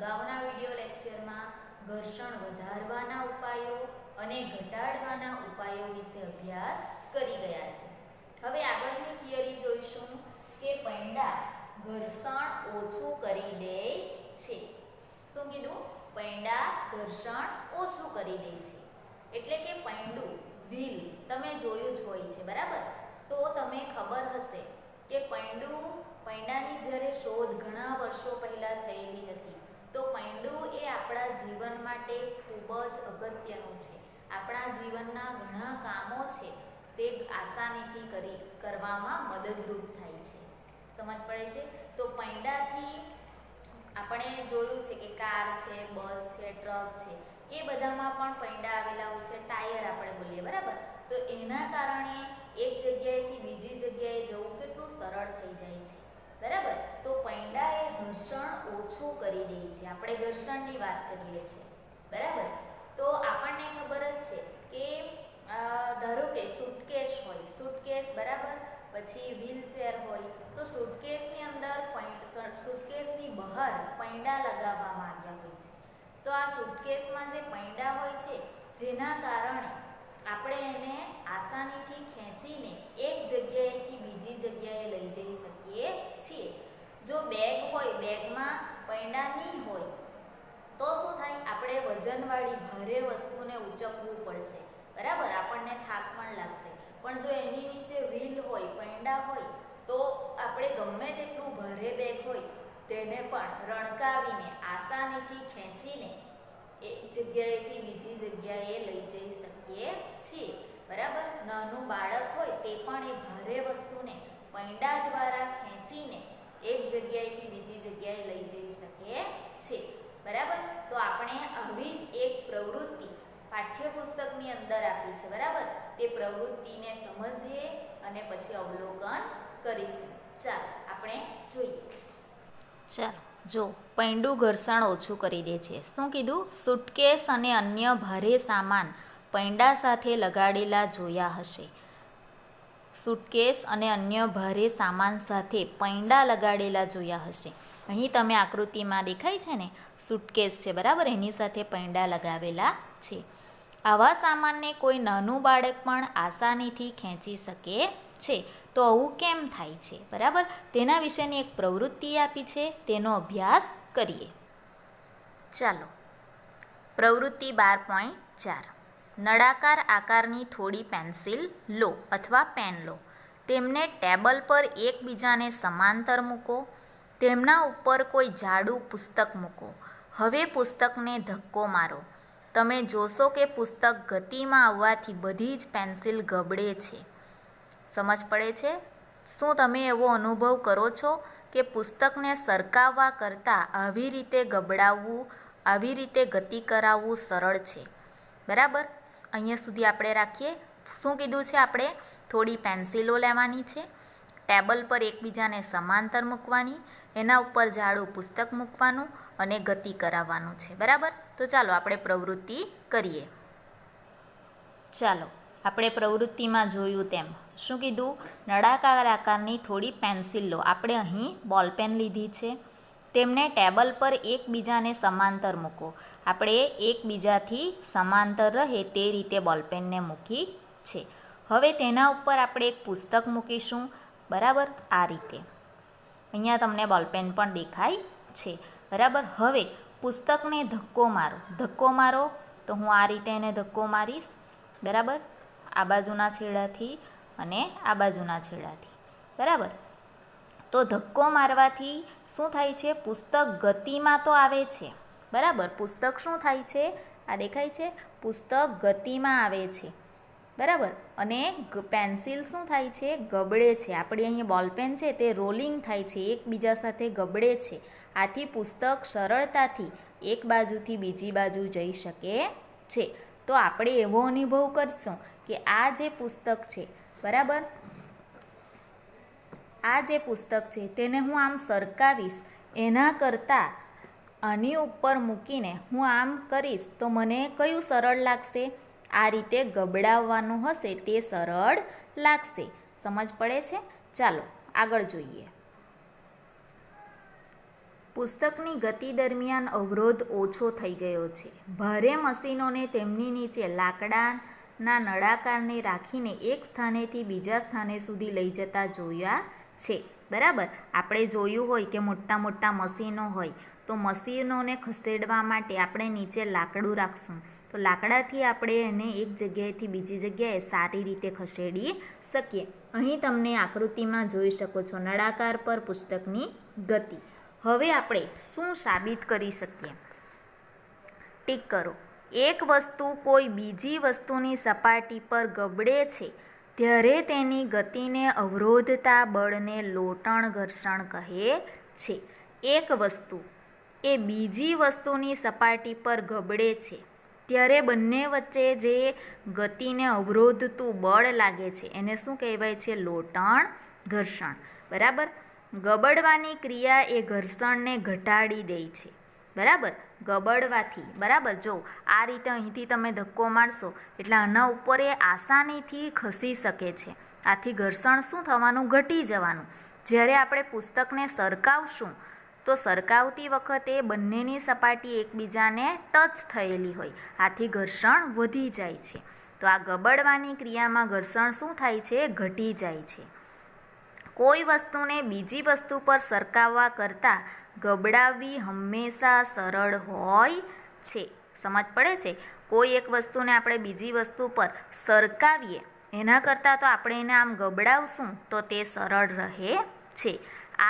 અગાઉના વિડીયો લેક્ચરમાં ઘર્ષણ વધારવાના ઉપાયો અને ઘટાડવાના ઉપાયો વિશે અભ્યાસ કરી ગયા છે. હવે આગળની થિયરી જોઈશું કે પૈંડા ઘર્ષણ ઓછું કરી દે છે. શું કીધું? પૈંડા ઘર્ષણ ઓછું કરી દે છે. એટલે કે પૈંડું વ્હીલ તમે જોયું જ હોય છે, બરાબર? તો તમે ખબર હશે કે પૈંડાની જ્યારે શોધ ઘણા વર્ષો પહેલાં થયેલી હતી, તો પૈંડું એ આપણા જીવન માટે ખૂબ જ અગત્યનું છે. આપણા જીવનના ઘણા કામો છે તે આસાનીથી કરવામાં મદદરૂપ થાય છે. સમજ પડે છે? તો પૈંડાથી આપણે જોયું છે કે કાર છે, બસ છે, ટ્રક છે, એ બધામાં પણ પૈંડા આવેલા હોય છે. ટાયર આપણે બોલીએ, બરાબર? તો એના કારણે એક જગ્યાએથી બીજી જગ્યાએ જવું કેટલું સરળ થઈ જાય છે, બરાબર? તો પૈંડા એ ઘર્ષણ ઓછું કરી દે છે. આપણે ઘર્ષણની વાત કરીએ છીએ, બરાબર? તો આપણને ખબર જ છે કે ધારો કે સુટકેસ હોય, સુટકેસ, બરાબર? પછી વ્હીલચેર હોય, તો સુટકેસની અંદર સુટકેસની બહાર પૈંડા લગાવવામાં આવ્યા હોય છે. તો આ સુટકેસમાં જે પૈંડા હોય છે, જેના કારણે આપણે એને આસાનીથી ખેંચીને એક જગ્યાએથી બીજી જગ્યાએ લઈ જઈ શકીએ છીએ. જો બેગ હોય, બેગમાં પૈંડા નહીં હોય તો શું થાય? આપણે વજનવાળી ભારે વસ્તુને ઉચકવું પડશે, બરાબર? આપણને થાક પણ લાગશે. પણ જો એની નીચે વ્હીલ હોય, પૈંડા હોય, તો આપણે ગમે તેટલું ભારે બેગ હોય તેને પણ રણકાવીને આસાનીથી ખેંચીને એક જગ્યાએથી બીજી જગ્યાએ લઈ જઈ શકીએ છીએ, બરાબર? નાનું બાળક હોય તે પણ એ ભારે વસ્તુને પૈંડા દ્વારા ખેંચીને એક જગ્યાએથી બીજી જગ્યાએ લઈ જઈ શકે છે, બરાબર? તો આપણે આવી જ એક પ્રવૃત્તિ પાઠ્યપુસ્તકની અંદર આપી છે, બરાબર? તે પ્રવૃત્તિને સમજીએ અને પછી અવલોકન કરીશું. ચાલો આપણે જોઈએ. ચાલો જો, પૈંડું ઘર્ષણ ઓછું કરી દે છે. શું કીધું? સુટકેસ અને અન્ય ભારે સામાન પૈંડા સાથે લગાડેલા જોયા હશે. સુટકેસ અને અન્ય ભારે સામાન સાથે પૈંડા લગાડેલા જોયા હશે. અહીં તમે આકૃતિમાં દેખાય છે ને, સુટકેસ છે, બરાબર? એની સાથે પૈંડા લગાવેલા છે. આવા સામાનને કોઈ નાનું બાળક પણ આસાનીથી ખેંચી શકે છે. તો આવું કેમ થાય છે, બરાબર? તેના વિશેની એક પ્રવૃત્તિ આપી છે, તેનો અભ્યાસ કરીએ. ચાલો, પ્રવૃત્તિ 12.4. નળાકાર આકારની થોડી પેન્સિલ લો અથવા પેન લો. તેમને ટેબલ પર એકબીજાને સમાંતર મૂકો. તેમના ઉપર કોઈ જાડું પુસ્તક મૂકો. હવે પુસ્તકને ધક્કો મારો. તમે જોશો કે પુસ્તક ગતિમાં આવવાથી બધી જ પેન્સિલ ગબડે છે. સમજ પડે છે? શું તમે એવો અનુભવ કરો છો કે પુસ્તકને સરકાવવા કરતાં આવી રીતે ગબડાવવું, આવી રીતે ગતિ કરાવવું સરળ છે, બરાબર? અહીંયા સુધી આપણે રાખીએ. શું કીધું છે? આપણે થોડી પેન્સિલો લેવાની છે, ટેબલ પર એકબીજાને સમાંતર મૂકવાની, એના ઉપર જાડું પુસ્તક મૂકવાનું અને ગતિ કરાવવાનું છે, બરાબર? તો ચાલો આપણે પ્રવૃત્તિ કરીએ. ચાલો, આપણે પ્રવૃત્તિમાં જોયું તેમ શું કીધું? નળાકાર આકારની થોડી પેન્સિલ લો. આપણે અહીં બોલપેન લીધી છે. તેમને ટેબલ પર એકબીજાને સમાંતર મૂકો. આપણે એકબીજાથી સમાંતર રહે તે રીતે બોલપેનને મૂકી છે. હવે તેના ઉપર આપણે એક પુસ્તક મૂકીશું, બરાબર? આ રીતે અહીંયા તમને બોલપેન પણ દેખાય છે, બરાબર? હવે પુસ્તકને ધક્કો મારો. ધક્કો મારો તો હું આ રીતે એને ધક્કો મારીશ, બરાબર? આ બાજુના છેડાથી અને આ બાજુના છેડાથી, બરાબર? તો ધક્કો મારવાથી શું થાય છે? પુસ્તક ગતિમાં તો આવે છે, બરાબર? પુસ્તક શું થાય છે? આ દેખાય છે? પુસ્તક ગતિમાં આવે છે, બરાબર? અને પેન્સિલ શું થાય છે? ગબડે છે. આપણી અહીં બોલપેન છે તે રોલિંગ થાય છે, એકબીજા સાથે ગબડે છે. આથી પુસ્તક સરળતાથી એક બાજુથી બીજી બાજુ જઈ શકે છે. તો આપણે એવો અનુભવ કરશું કે આ જે પુસ્તક છે, બરાબર? આ જે પુસ્તક છે તેને હું આમ સરકાવીશ, એના કરતાં આની ઉપર મૂકીને હું આમ કરીશ તો મને કયું સરળ લાગશે? આ રીતે ગબડાવવાનું હશે તે સરળ લાગશે. સમજ પડે છે? ચાલો આગળ જોઈએ. પુસ્તકની ગતિ દરમિયાન અવરોધ ઓછો થઈ ગયો છે. ભારે મશીનોને તેમની નીચે લાકડાના નળાકારને રાખીને એક સ્થાનેથી બીજા સ્થાને સુધી લઈ જતા જોયા છે. બરાબર, આપણે જોયું હોય કે મોટા મોટા મશીનો હોય તો મશીનોને ખસેડવા માટે આપણે નીચે લાકડું રાખશું તો લાકડાથી આપણે એને એક જગ્યાએથી બીજી જગ્યાએ સારી રીતે ખસેડી શકીએ. અહીં તમને આકૃતિમાં જોઈ શકો છો નળાકાર પર પુસ્તકની ગતિ. હવે આપણે શું સાબિત કરી શકીએ? ટીક કરો. એક વસ્તુ કોઈ બીજી વસ્તુની સપાટી પર ગબડે છે ત્યારે તેની ગતિને અવરોધતા બળને લોટણ ઘર્ષણ કહે છે. એક વસ્તુ એ બીજી વસ્તુની સપાટી પર ગબડે છે ત્યારે બંને વચ્ચે જે ગતિને અવરોધતું બળ લાગે છે એને શું કહેવાય છે? લોટણ ઘર્ષણ. બરાબર, ગબડવાની ક્રિયા એ ઘર્ષણને ઘટાડી દે છે. બરાબર, ગબડવાથી. બરાબર, જો આ રીતે અહીંથી તમે ધક્કો મારશો એટલે આના ઉપર એ આસાનીથી ખસી શકે છે. આથી ઘર્ષણ શું થવાનું? ઘટી જવાનું. જ્યારે આપણે પુસ્તકને સરકાવશું તો સરકાવતી વખતે બંનેની સપાટી એકબીજાને ટચ થયેલી હોય, આથી ઘર્ષણ વધી જાય છે. તો આ ગબડવાની ક્રિયામાં ઘર્ષણ શું થાય છે? ઘટી જાય છે. કોઈ વસ્તુને બીજી વસ્તુ પર સરકાવવા કરતાં ગબડાવવી હંમેશા સરળ હોય છે. સમજ પડે છે? કોઈ એક વસ્તુને આપણે બીજી વસ્તુ પર સરકાવીએ એના કરતાં તો આપણે એને આમ ગબડાવશું તો તે સરળ રહે છે.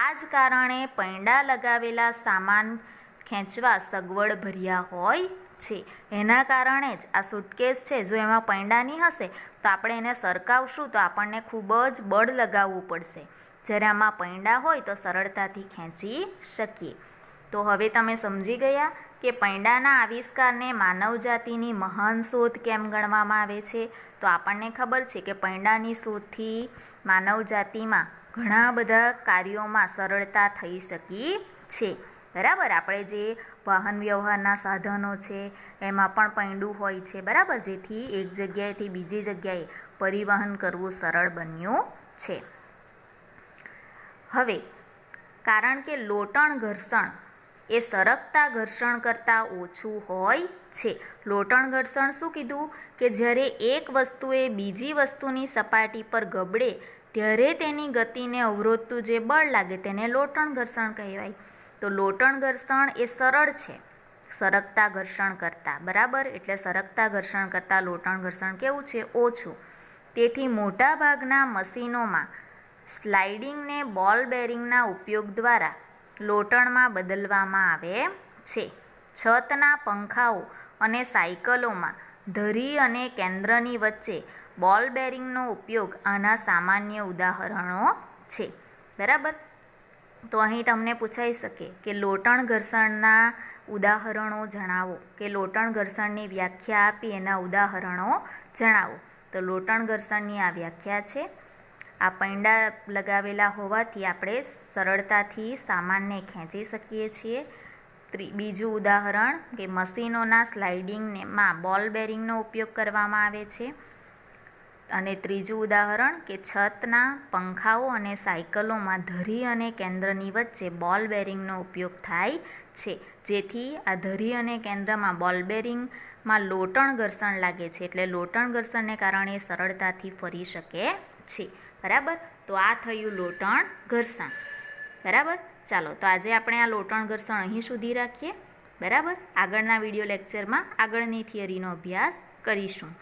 આ જ કારણે પૈંડા લગાવેલા સામાન ખેંચવા સગવડ ભર્યા હોય છે. એના કારણે જ આ સુટકેસ છે, જો એમાં પૈંડા નહીં હશે તો આપણે એને સરકાવશું તો આપણને ખૂબ જ બળ લગાવવું પડશે. જ્યારે આમાં પૈંડા હોય તો સરળતાથી ખેંચી શકીએ. તો હવે તમે સમજી ગયા કે પૈંડાના આવિષ્કારને માનવજાતિની મહાન શોધ કેમ ગણવામાં આવે છે? તો આપણને ખબર છે કે પૈંડાની શોધથી માનવજાતિમાં ઘણા બધા કાર્યોમાં સરળતા થઈ શકી છે. બરાબર, આપણે જે વાહન વ્યવહારના સાધનો છે એમાં પણ પૈંડું હોય છે. બરાબર, જેથી એક જગ્યાએથી બીજી જગ્યાએ પરિવહન કરવું સરળ બન્યું છે. હવે કારણ કે લોટણ ઘર્ષણ એ સરકતા ઘર્ષણ કરતાં ઓછું હોય છે. લોટણ ઘર્ષણ શું કીધું? કે જ્યારે એક વસ્તુએ બીજી વસ્તુની સપાટી પર ગબડે ત્યારે તેની ગતિને અવરોધતું જે બળ લાગે તેને લોટણ ઘર્ષણ કહેવાય. તો લોટણ ઘર્ષણ એ સરળ છે સરકતા ઘર્ષણ કરતાં. બરાબર, એટલે સરકતા ઘર્ષણ કરતાં લોટણ ઘર્ષણ કેવું છે? ઓછું. તેથી મોટાભાગના મશીનોમાં સ્લાઇડિંગને બોલ બેરિંગના ઉપયોગ દ્વારા લોટણમાં બદલવામાં આવે છે. છતના પંખાઓ અને સાયકલોમાં ધરી અને કેન્દ્રની વચ્ચે બોલ બેરિંગનો ઉપયોગ આના સામાન્ય ઉદાહરણો છે. બરાબર, તો અહીં તમને પૂછાઈ શકે કે લોટણ ઘર્ષણના ઉદાહરણો જણાવો, કે લોટણ ઘર્ષણની વ્યાખ્યા આપી એના ઉદાહરણો જણાવો. તો લોટણ ઘર્ષણની આ વ્યાખ્યા છે. આ પૈંડા લગાવેલા હોવાથી આપણે સરળતાથી સામાનને ખેંચી શકીએ છીએ. બીજું ઉદાહરણ કે મશીનોના સ્લાઇડિંગમાં બોલ બેરિંગનો ઉપયોગ કરવામાં આવે છે. અને ત્રીજું ઉદાહરણ કે છતના પંખાઓ અને સાયકલોમાં ધરી અને કેન્દ્રની વચ્ચે બોલ બેરિંગનો ઉપયોગ થાય છે. જેથી આ ધરી અને કેન્દ્રમાં બોલ બેરિંગમાં લોટણ ઘર્ષણ લાગે છે એટલે લોટણ ઘર્ષણને કારણે સરળતાથી ફરી શકે છે. બરાબર, તો આ થયું લોટણ ઘર્ષણ. બરાબર, ચાલો તો આજે આપણે આ લોટણ ઘર્ષણ અહીં સુધી રાખીએ. બરાબર, આગળના વિડીયો લેક્ચરમાં આગળની થિયરીનો અભ્યાસ કરીશું.